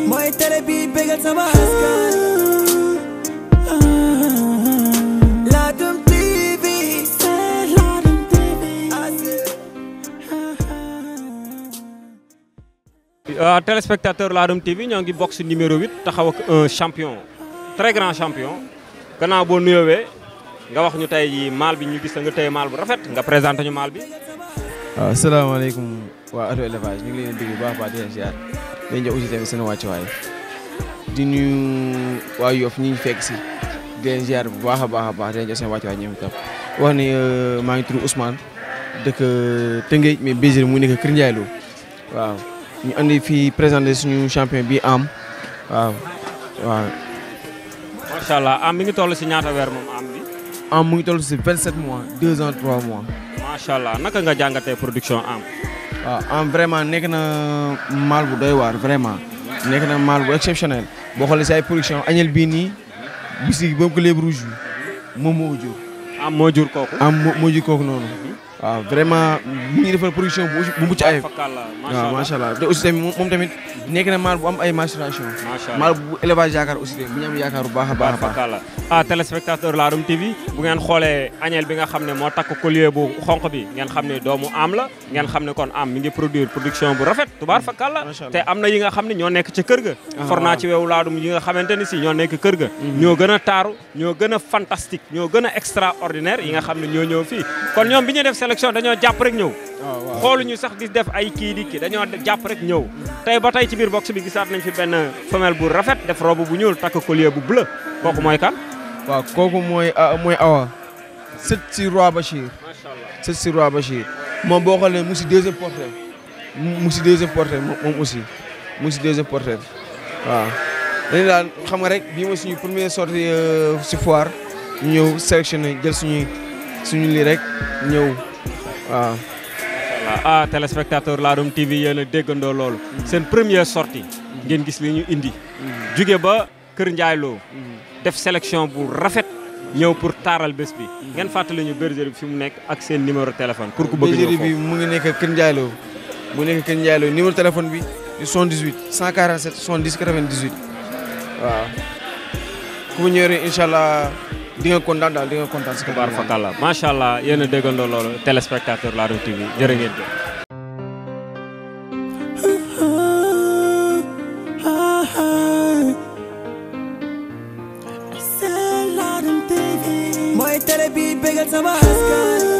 mooy télé bi bégal sama askan. Ladoum TV. Ladoum TV. Téléspectateur Ladoum TV ñoo ngi box numéro 8 taxaw ak un champion très grand champion gannaaw boo nuyoowee nga wax ñu tey jii maal bi ñu gis la nga tey maal bu rafet nga présenté ñu maal bi. waaw asalaamaaleykum waa Auto Élevage ñu ngi leen di déglu bu baax a baax di leen ziar di jox aussi tamit seen wàccuwaay di nuyu waa Yoff ñi ñu fekk si di leen ziar bu baax a baax di leen jox seen wàccuwaay ñoom itam wax ni maa ngi tudd Ousmane dëkk Tëngéej mais Béjir mu nekk Kër Ndiaye Lo waaw ñu andi fii présenté suñu champion bi am waaw. macha allah am mi ngi toll si ñaata weer moom am bi. am mu ngi toll si 27 mois 2 ans 3 mois. macha allah naka nga jàngatee production am. waaw am vraiment nekk na maal bu doy waar vraiment nekk na maal bu exceptionnel boo xoolee si ay production añel bii nii bisi boobu ko léeb rouge bi moom moo jur. am moo jur kooku. am moo jur kooku noonu. waaw vraiment mu ngi defal production bu mucc ayib. waaw macha allah te aussi tamit moom tamit nekk na maal bu am ay maturation. maal bu élevage yaakaar aussi tamit bu ñu am yaakaar bu baax a baax. téléspectateur Ladoum TV bu ngeen xoolee añel bi nga xam ne moo takk collier bu xonq bi ngeen xam ne doomu am la ngeen xam ne kon am mi ngi produire production bu rafet tubaar fakal la te am na yi nga xam ne ñoo nekk ca kër ga. for naa ci weewu Ladoum yi nga xamante ni si ñoo nekk kër ga. ñoo gën a taaru ñoo gën a fantastique ñoo gën a extraordinaire yi nga xam ne ñoo ñëw fii kon ñoom bi ñu def sélection dañoo jàpp rek ñëw. xooluñu sax di def ay kii dañoo jàpp rek ñëw tey ba tey ci biir box bi gisaat nañ fi benn femelle bu rafet def robe bu ñuul takk collier bu bleu kooku mooy kan. waaw kooku mooy Awa sët si Roi Bachir. macha allah sët si Roi Bachir moom boo xoolee mu si deuxième portrait moom aussi mu si deuxième portrait waaw. dañu daal xam nga rek bii mooy suñu première sortie si foire ñu ñëw sélectionné jël suñu lii rek ñëw waaw. téléspectateur Ladoum TV yéen a déggandoo loolu. seen première sortie ngeen gis li ñu indi. jóge ba Kër Ndiaye Lo def sélection bu rafet ñëw pour taaral bés bi. ngeen fàttali ñu bergerie bi fi mu nekk ak seen numéro téléphone. pour ku bëgg ñëw bergerie bi mu ngi nekk Kër Ndiaye Lo numéro téléphone bi di 78 147 70 98 waaw. ku mu ñëwee incha allah di nga kontaan daal di nga kontaan si bar fakalla macha allah yéen a déggandoo loolu téléspectateur Ladoum TV jërë ngeen jëf. mooy télé bi bégal sama askan.